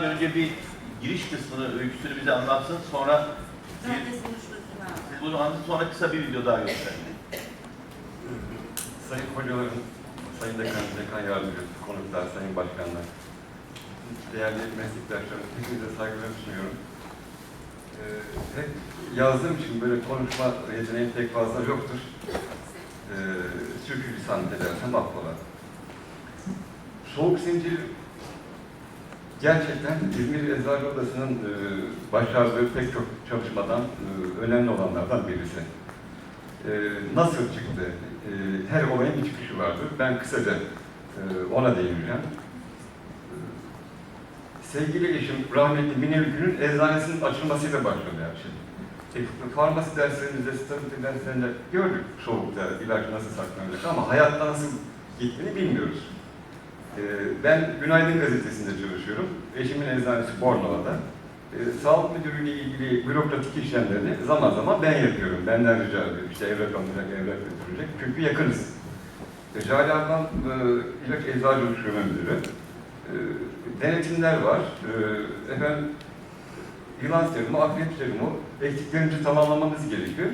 Önce bir giriş kısmını, öyküsünü bize anlatsın. Sonra siz bunu anlatın, sonra kısa bir video daha gösterin. Sayın hocalarım, sayın dekan yardımcısı, konuklar, sayın başkanlar, değerli meslektaşlarım, hepinize saygılar sunuyorum. Hep yazdığım için böyle konuşma yeteneğim pek fazla yoktur. Sürçülisan edersem affola. Soğuk zincir gerçekten İzmir Eczacı Odası'nın başardığı pek çok çalışmadan önemli olanlardan birisi. Nasıl çıktı? Her olayın bir çıkışı vardır. Ben kısaca ona değineceğim. Sevgili eşim rahmetli Mine Ülkü'nün eczanesinin açılmasıyla başladı her şey. Farmasi derslerimizde, statü derslerinde gördük soğukta ilaç nasıl saklanacak ama hayatta nasıl gittiğini bilmiyoruz. Ben Günaydın Gazetesi'nde çalışıyorum. Eşimin eczanesi Bornova'da. Sağlık müdürüyle ilgili bürokratik işlemlerini zaman zaman ben yapıyorum. Benden rica ediyor. İşte evrak alınacak, evrak götürecek. Çünkü yakınız. Jale Arkan ilaç eczacılık şube müdürü. Denetimler var. Efendim, yılan serumu, akrep serumu eksiklerimizi tamamlamamız gerekiyor.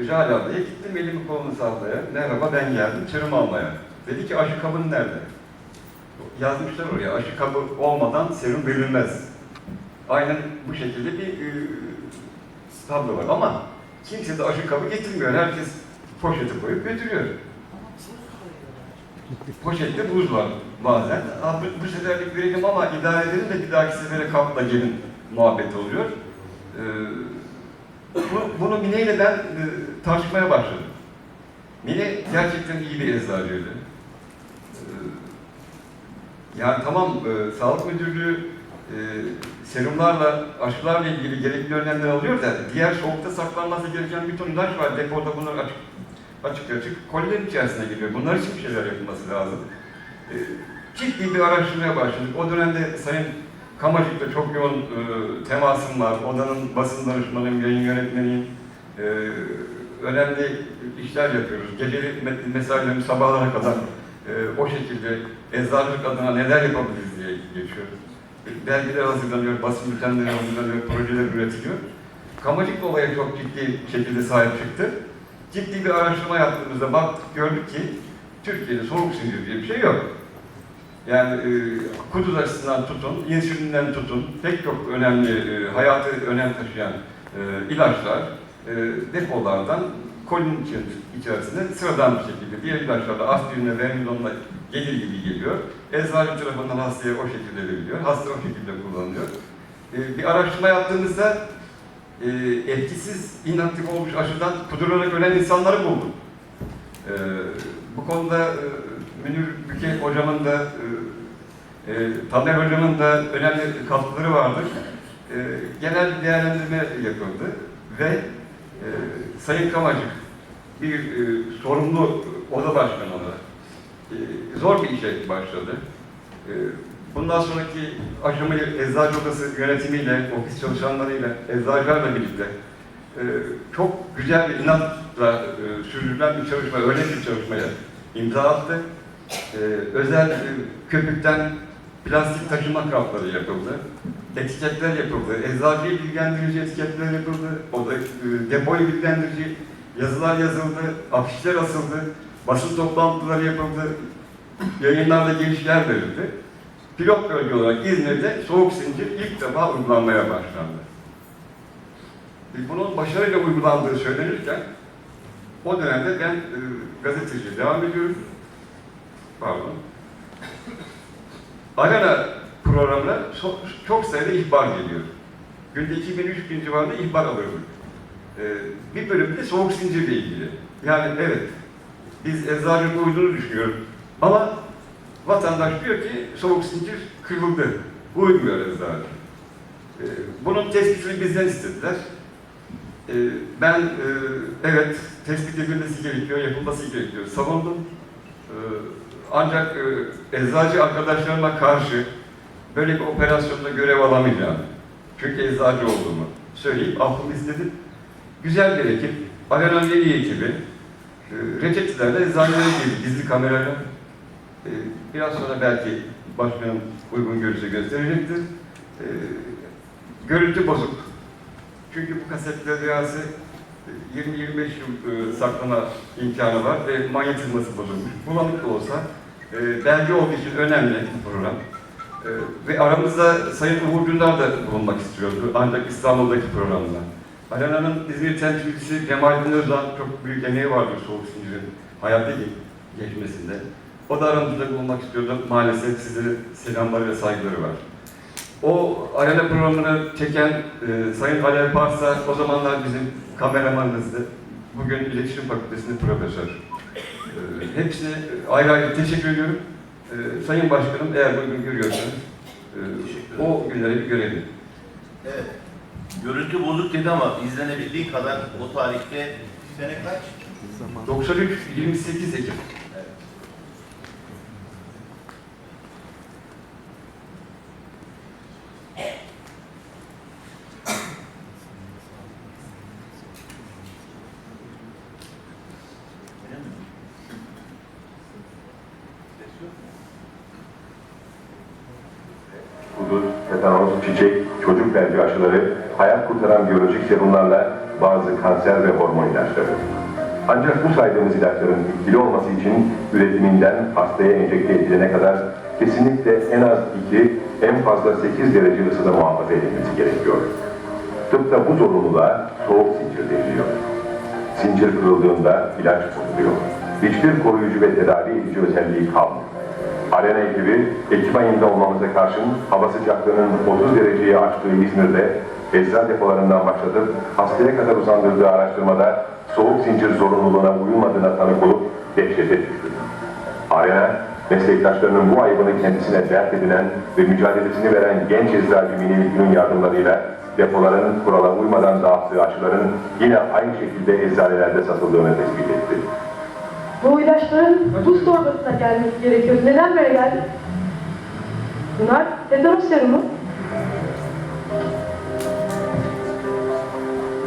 Jale ablaya gittim, elimi kolumu sallaya. Merhaba, ben geldim serum almaya. Dedi ki aşı kabın nerede? Yazmışlar oraya, aşı kabı olmadan serum verilmez. Aynen bu şekilde bir tablo var ama kimse de aşı kabı getirmiyor. Herkes poşeti koyup götürüyor. Poşette buz var bazen. Bu seferlik verelim ama idare edelim de bir dahaki sefere kapla gelin muhabbet oluyor. Bunu Mine ile ben tartışmaya başladım. Mine gerçekten iyi bir eczacıydı. Yani tamam, Sağlık Müdürlüğü serumlarla, aşılarla ilgili gerekli önlemler alıyor da diğer soğukta saklanması gereken bir ton ilaç var. Depoda bunlar açık kolilerin içerisine geliyor. Bunlar için bir şeyler yapılması lazım. Ciddi bir araştırmaya başladık. O dönemde Sayın Kamacık'la çok yoğun temasım var. Odanın basın danışmanıyım, yayın yönetmeniyim. Önemli işler yapıyoruz. Geceli mesailerimiz sabahlara kadar o şekilde eczacılık adına neler yapabiliriz diye geçiyoruz. Belgeler hazırlanıyor, basın bültenleri hazırlanıyor, projeler üretiliyor. Kamacıklı olaya çok ciddi şekilde sahip çıktı. Ciddi bir araştırma yaptığımızda baktık, gördük ki Türkiye'de soğuk zincir diye bir şey yok. Yani kuduz aşısından tutun, insülinden tutun, pek çok önemli, hayatı önem taşıyan ilaçlar depolardan kolinin içerisinde sıradan bir şekilde diğer ilaçlarla aspirinle, vermidonla gelir gibi geliyor. Eczacı tarafından hastaya o şekilde veriliyor. Hasta o şekilde kullanılıyor. Bir araştırma yaptığımızda etkisiz, inaktif olmuş aşıdan kudurarak ölen insanları bulduk. Bu konuda Münir Büke hocamın da Tamer hocamın da önemli katkıları vardır. Genel bir değerlendirme yapıldı ve Sayın Kamacık bir sorumlu oda başkanı olarak zor bir işe başladı. Bundan sonraki aşamayı Eczacı Odası yönetimiyle, ofis çalışanlarıyla, eczacılarla birlikte çok güzel bir inatla sürdürülen bir çalışma, öyle bir çalışmaya imza attı. Özel köpükten plastik taşıma kapları yapıldı. Etiketler yapıldı. Eczacıyı bilgilendirici etiketler yapıldı. O da depoyu bilgilendirici yazılar yazıldı. Afişler asıldı. Basın toplantıları yapıldı. Yayınlarda girişler verildi. Pilot bölge olarak İzmir'de soğuk zincir ilk defa uygulanmaya başlandı. Bunun başarıyla uygulandığı söylenirken o dönemde ben gazeteciye devam ediyorum. Pardon. Arena programına çok sayıda ihbar geliyor. Günde 2000-3000 civarında ihbar alıyorduk. Bir bölümde soğuk zincirle ilgili. Yani evet, biz eczacının uyduğunu düşünüyoruz. Ama vatandaş diyor ki soğuk zincir kırıldı. Uymuyor eczacı. Bunun tespitini bizden istediler. Ben evet, tespit edilmesi gerekiyor, yapılması gerekiyor. Savundum. Ancak eczacı arkadaşlarıma karşı böyle bir operasyonda görev alamayacağım. Çünkü eczacı olduğumu söyleyip affımı istedim. Güzel bir ekip, Arena'nın en iyi ekibi, reçetelerle eczanelere girdi, gizli kamerayla. Biraz sonra belki başkanım uygun görürse gösterecektir. Görüntü bozuk. Çünkü bu kasetler rüyası 20-25 yıl saklama imkanı var ve manyetizması bozulmuş. Bulanık da olsa belge olduğu için önemli bu program. Ve aramızda Sayın Uğur Dündar da bulunmak istiyordu ancak İstanbul'daki programda. Arena'nın İzmir temsilcisi Cemalettin Özdan çok büyük emeği vardır Soğuk Zincir'in hayata geçmesinde. O da aramızda bulunmak istiyordu. Maalesef sizlere selamları ve saygıları var. O arena programını çeken Sayın Alev Parsa o zamanlar bizim kameramanımızdı. Bugün İletişim Fakültesi'nin profesör. Hepsine ayrı ayrı teşekkür ediyorum. Sayın Başkanım eğer bugün görüyorsanız o günleri bir görelim. Evet. Görüntü bozuk dedi ama izlenebildiği kadar o tarihte sene kaç? 93 28 Ekim. Evet. Kuduz, tetanos, çiçek, çocuk felci aşıları, hayat kurtaran biyolojik serumlarla bazı kanser ve hormon ilaçları. Ancak bu saydığımız ilaçların etkili olması için üretiminden hastaya enjekte edilene kadar kesinlikle en az 2, en fazla 8 derece ısıda muhafaza edilmesi gerekiyor. Tıpta bu zorunluluğa soğuk zincir deniliyor. Zincir kırıldığında ilaç bozuluyor. Hiçbir koruyucu ve tedavi edici özelliği kalmıyor. Arena ekibi, Ekim ayında olmamıza karşın hava sıcaklığının 30 dereceyi aştığı İzmir'de eczacı depolarından başlatıp hastaya kadar uzandırdığı araştırmada soğuk zincir zorunluluğuna uyulmadığına tanık olup dehşete düştü. Arena, meslektaşlarının bu ayıbını kendisine dert edinen ve mücadelesini veren genç eczacı Mine Bilgin'in yardımlarıyla depoların kurala uymadan dağıttığı aşıların yine aynı şekilde eczanelerde satıldığını tespit etti. Bu ilaçların buz torbasına gelmesi gerekiyor. Neden böyle geldi? Bunlar tetanos serumu.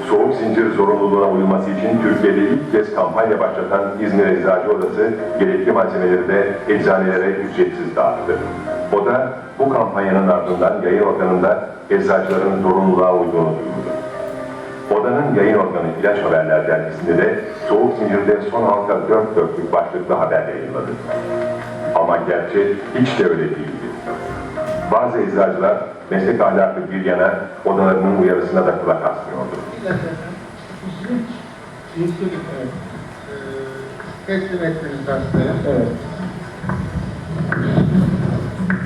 Soğuk zincir zorunluluğuna uyulması için Türkiye'de ilk kez kampanya başlatan İzmir Eczacı Odası gerekli malzemeleri de eczanelere ücretsiz dağıttı. O da bu kampanyanın ardından yayın organında eczacıların zorunluluğa uyduğunu duyurdu. Odanın yayın organı İlaç Haberler dergisinde de Soğuk Zincir'de son halka 4 dörtlük başlıklı haber yayınladı. Ama gerçek hiç de öyle değildi. Bazı eczacılar meslek ahlakı bir yana odalarının uyarısına da kulak asmıyordu. Teslim ettiniz hastaya. Evet.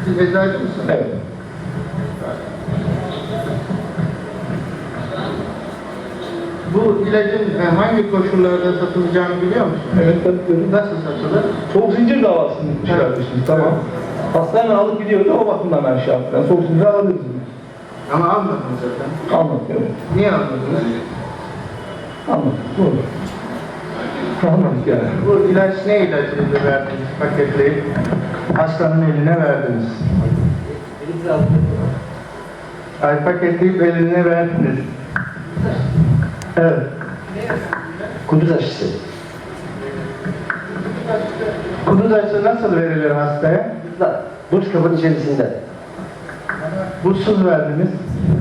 Siz eczacı mısınız? Evet. Bu ilacın hangi koşullarda satılacağını biliyor musun? Evet, tabii. Nasıl satılır? Soğuk zincir davasını çıkartmışsınız, tamam. Hasta hemen alıp gidiyordu, o bakımdan ben şey yaptım. Yani soğuk zincir alabilirsiniz. Ama almadınız zaten. Anladım, evet. Niye almadınız? Anladım, doğru. Anladım yani. Bu ilaç ne ilacıydı verdiniz paketleyip? Hastanın eline verdiniz. Ay paketleyip eline verdiniz. Evet. Kuduz aşısı. Kuduz aşısı nasıl verilir hastaya? Buz kabın içerisinde. Buzsuz verdiniz.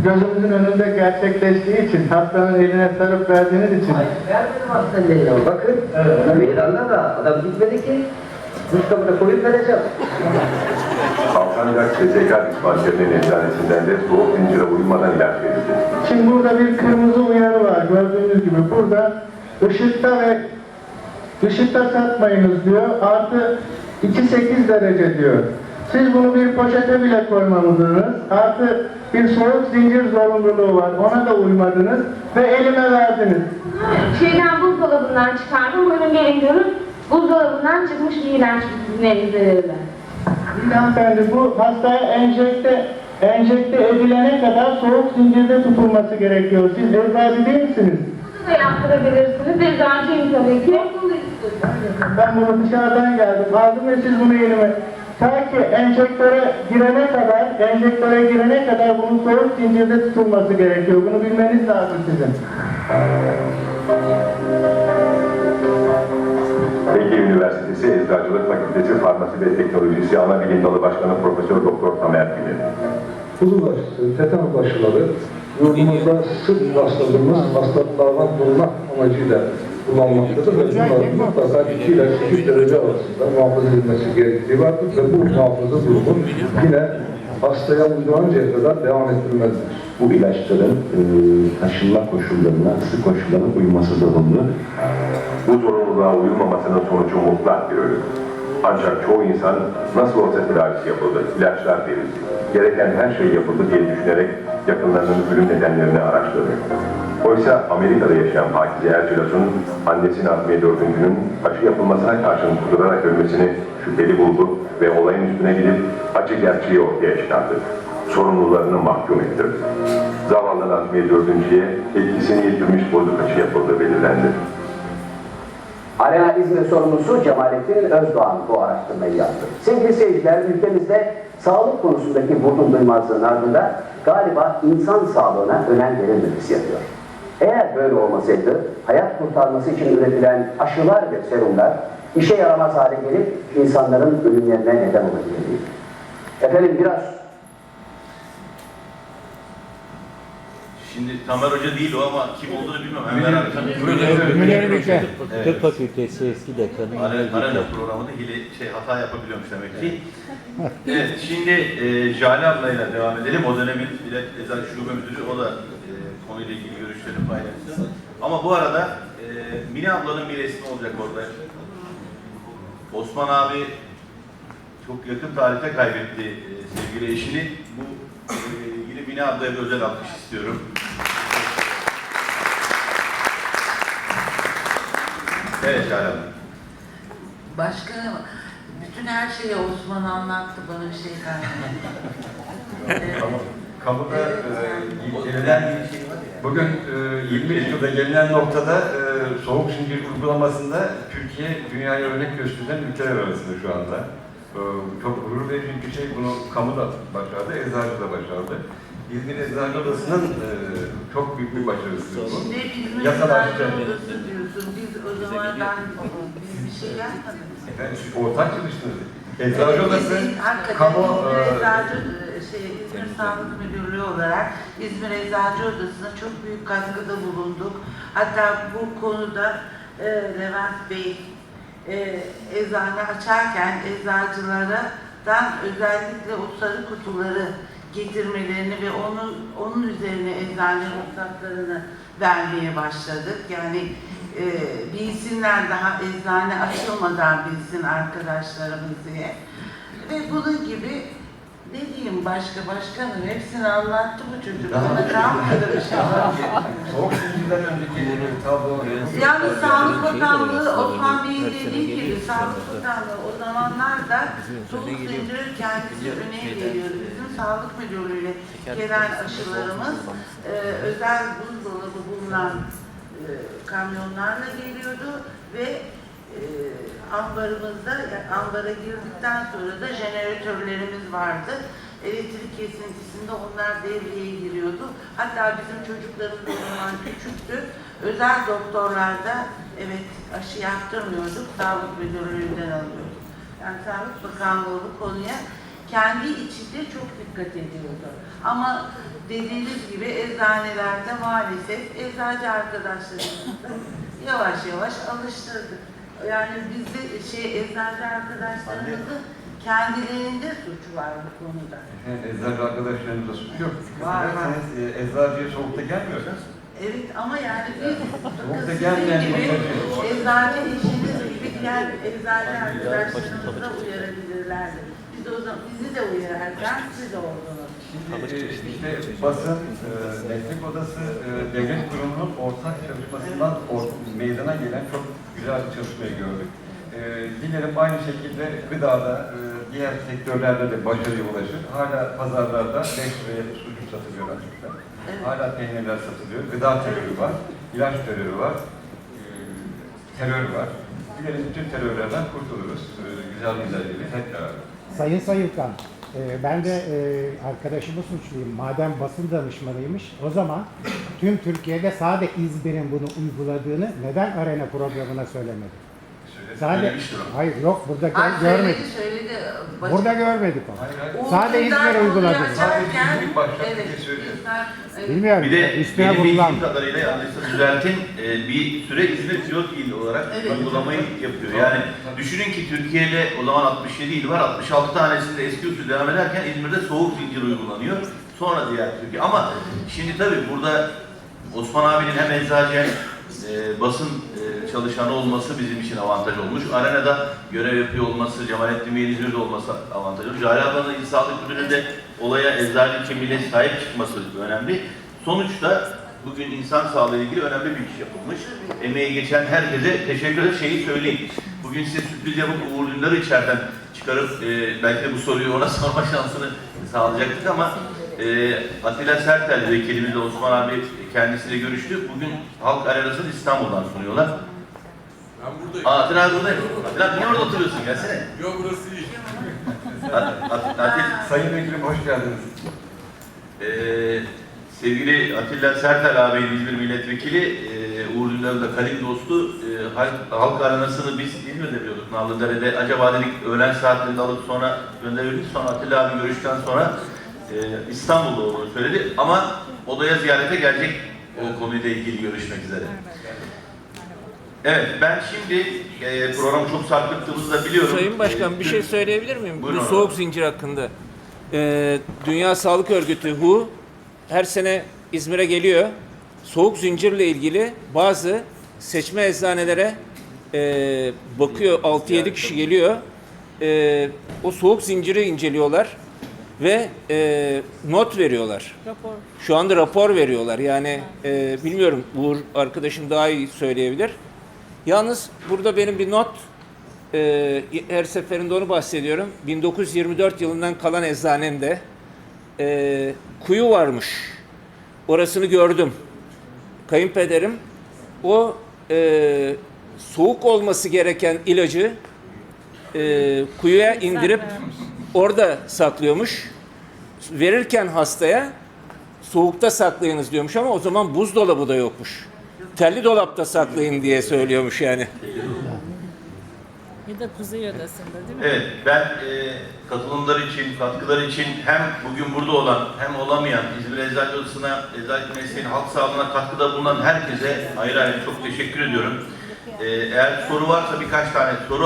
Gözümüzün önünde gerçekleştiği için, hastanın eline sarıp verdiğiniz için. Vermedim hastanın eline. Bakın, meydanda da adam gitmedi ki, buz kabına koyup vereceğim. Alsancak SSK dispanserinin eczanesinden de soğuk zincire uymadan ilaç verildi. Şimdi burada bir kırmızı uyarı var gördüğünüz gibi. Burada ışıkta satmayınız diyor. Artı 2-8 derece diyor. Siz bunu bir poşete bile koymamadınız. Artı bir soğuk zincir zorunluluğu var. Ona da uymadınız ve elime verdiniz. Buzdolabından çıkardım. Buyurun gelin görün. Buzdolabından çıkmış bir ilaç sizin elinize verilen. Hanımefendi bu hastaya enjekte edilene kadar soğuk zincirde tutulması gerekiyor. Siz eczacı değil misiniz? Bunu da yaptırabilirsiniz. Eczacıyım tabii ki. Ben bunu dışarıdan geldim. Aldım ve siz bunu elime. Ta ki enjektöre girene kadar bunun soğuk zincirde tutulması gerekiyor. Bunu bilmeniz lazım sizin. Ege Üniversitesi Eczacılık Fakültesi Farmasi ve Teknolojisi Anabilim Dalı Başkanı Profesör Doktor Tamer Güler. Kuduz aşısı, tetanos aşıları yurdumuzda sık rastladığımız hastalıklardan korunmak amacıyla kullanmaktadır ve bunların mutlaka 2 ile 8 derece arasında muhafaza edilmesi gerektiği vardır ve bu muhafaza durumu yine hastaya uygulanıncaya kadar devam ettirilmelidir. Bu ilaçların taşınma koşullarına, ısı koşullarına uyması zorunlu. Bu zorunluluğa uyulmamasının sonucu mutlak bir ölüm. Ancak çoğu insan nasıl olsa tedavisi yapıldı, ilaçlar verildi, gereken her şey yapıldı diye düşünerek yakınlarının ölüm nedenlerini araştırıyor. Oysa Amerika'da yaşayan Pakize Ercilas'ın annesinin 64'ünün aşı yapılmasına karşın kudurarak ölmesini şüpheli buldu ve olayın üstüne gidip acı gerçeği ortaya çıkardı. Sorumlularını mahkum ettirdi. Zavallı 64'üncüye etkisini yitirmiş bozuk aşı yapıldığı belirlendi. Arena İzmir sorumlusu Cemalettin Özdoğan bu araştırmayı yaptı. Sevgili seyirciler, ülkemizde sağlık konusundaki vurdum duymazlığın ardında galiba insan sağlığına önem verilmemesi yatıyor. Eğer böyle olmasaydı, hayat kurtarması için üretilen aşılar ve serumlar işe yaramaz hale gelip insanların ölümlerine neden olabilirdi. Efendim biraz... Şimdi Tamer Hoca değil o ama kim olduğunu bilmiyorum. Tıp Fakültesi eski dekanı. Arena programında hata yapabiliyormuş demek ki. Evet, şimdi Jale ablayla devam edelim. O dönemin Bilet Eczacı Şube Müdürü, o da konuyla ilgili görüşlerini paylaştı. Ama bu arada Mine ablanın bir resmi olacak orada. Osman abi çok yakın tarihte kaybetti sevgili eşini. Bu yine Mine ablaya bir özel alkış istiyorum. Evet Jale abla. Başkanım, bütün her şeyi Osman anlattı, bana bir şey kalmadı. Kamuda bugün 23 yılda gelinen noktada soğuk zincir uygulamasında Türkiye dünyaya örnek gösterilen ülkeler arasında şu anda. Çok gurur verici bir şey, bunu kamu da başardı, eczacı da başardı. İzmir Eczacı Odası'nın çok büyük bir başarısı bu. Şimdi İzmir Eczacı Odası diyorsun, biz o zaman biz bir şey yapmadık. Efendim siz ortak çalıştınız. Eczacı Odası, kamu... İzmir Sağlık Müdürlüğü olarak İzmir Eczacı Odası'na çok büyük katkıda bulunduk. Hatta bu konuda Levent Bey eczane açarken eczacılardan özellikle o sarı kutuları getirmelerini ve onun üzerine eczane ruhsatlarını vermeye başladık. Yani bilsinler, daha eczane açılmadan bilsin arkadaşlarımız diye. Ve bunun gibi ne diyeyim başkanım, hepsini anlattı bu çocuk. Bana kalmadı bir şey. Soğuk zincirden önceki tablo... Yani Sağlık Bakanlığı, Osman Bey'in dediği gibi Sağlık Bakanlığı o zamanlar da soğuk zinciri kendisi öne veriyordu. Bizim Sağlık Müdürlüğü'yle gelen aşılarımız özel buzdolabı bulunan kamyonlarla geliyordu ve ambarımızda, ambara girdikten sonra da jeneratörlerimiz vardı. Elektrik kesintisinde onlar devreye giriyordu. Hatta bizim çocuklarımız o zaman küçüktü. Özel doktorlarda evet aşı yaptırmıyorduk. Sağlık Müdürlüğü'nden alıyorduk. Yani Sağlık Bakanlığı bu konuya kendi içinde çok dikkat ediyordu. Ama dediğiniz gibi eczanelerde maalesef eczacı arkadaşlarımızla yavaş yavaş alıştırdık. Yani bizde eczacı arkadaşlarımızın kendilerinde suç var bu konuda. Eczacı arkadaşlarımızda suç yok. Var. Eczacıya soğukta gelmiyoruz. Evet ama yani biz Soğukta sizin gelmeyen gibi bir eczacı işiniz gibi diğer eczacı arkadaşlarımızı da uyarabilirlerdi. Bizi de uyarırken siz de oldunuz. İşte basın, meslek odası, devlet kurumunun ortak çalışmasından meydana gelen çok güzel bir çalışmayı gördük. Dilerim aynı şekilde gıdada, diğer sektörlerde de başarıya ulaşır. Hala pazarlarda 5 liraya sucuk satılıyor açıkçası. Evet. Hala peynirler satılıyor. Gıda terörü var, ilaç terörü var, terör var. Dilerim bütün terörlerden kurtuluruz. Güzel güzelliğiyle hep beraber. Sayın Sayılkan, ben de arkadaşımı suçlayayım. Madem basın danışmanıymış, o zaman tüm Türkiye'de sadece İzmir'in bunu uyguladığını neden Arena programına söylemedi? Söylemiştir o. Hayır yok burada Ay, görmedik. söyledi. Burada görmedik onu. Uğur Sadece Dündar İzmir konuyu uyguladı. açarken, İlk başta evet, bir söylüyor. evet. Bilmiyorum. Bir de üstüne benim vurulan. bildiğim kadarıyla yanlışsa düzeltin bir süre İzmir pilot il olarak Evet. uygulamayı yapıyor. Yani düşünün ki Türkiye'de o zaman 67 il var. 66 tanesinde eski usul devam ederken İzmir'de soğuk zincir uygulanıyor. Sonra diğer Türkiye. Ama şimdi tabii burada Osman abinin hem eczacı hem basın çalışanı olması bizim için avantaj olmuş. Arenada görev yapıyor olması, Cemalettin Bey'in İzmir'de olması avantaj olmuş. Cahil ablanın İl Sağlık Müdürü'nde olaya eczacı kimliğine sahip çıkması önemli. Sonuçta bugün insan sağlığı ile ilgili önemli bir iş yapılmış. Emeği geçen herkese teşekkür ederim. Şeyi söyleyeyim. Bugün size sürpriz yapıp Uğur Dündar'ı içeriden çıkarıp belki de bu soruyu ona sorma şansını sağlayacaktık ama Atilla Sertel vekilimizle Osman abi kendisiyle görüştü. Bugün Halk Arenası'nı İstanbul'dan sunuyorlar. Ben buradayım. Atilla abi buradayım. Atilla abi niye orada oturuyorsun? Gelsene. Yok burası iyi. Sayın Vekilim hoş geldiniz. Sevgili Atilla Sertel ağabeyin İzmir Milletvekili, Uğur Dündar'ın da kadim dostu, Halk Arenası'nı biz İzmir'de biliyorduk, Narlıdere'de. Acaba dedik öğlen saatlerinde alıp sonra gönderebiliriz. Sonra Atilla abi görüşten sonra İstanbul'da olduğunu söyledi. Ama odaya ziyarete gelecek o konuyla ilgili görüşmek üzere. Evet, ben şimdi programı çok sarkıttığımızı da biliyorum. Sayın Başkan bir şey söyleyebilir miyim? Buyurun. Bu soğuk zincir hakkında. Dünya Sağlık Örgütü WHO her sene İzmir'e geliyor. Soğuk zincirle ilgili bazı seçme eczanelere bakıyor. 6-7 kişi geliyor. O soğuk zinciri inceliyorlar ve not veriyorlar. Şu anda rapor veriyorlar. Yani bilmiyorum, Uğur arkadaşım daha iyi söyleyebilir. Yalnız burada benim bir not, her seferinde onu bahsediyorum. 1924 yılından kalan eczanemde kuyu varmış. Orasını gördüm. Kayınpederim o soğuk olması gereken ilacı kuyuya indirip orada saklıyormuş. Verirken hastaya soğukta saklayınız diyormuş ama o zaman buzdolabı da yokmuş. Telli dolapta saklayın diye söylüyormuş yani. Ya da Kuzey Odası'nda değil mi? Evet, ben katılımlar için, katkılar için hem bugün burada olan hem olamayan İzmir Eczacı Odası'na, eczacı mesleğinin halk sağlığına katkıda bulunan herkese ayrı ayrı çok teşekkür ediyorum. Eğer soru varsa birkaç tane soru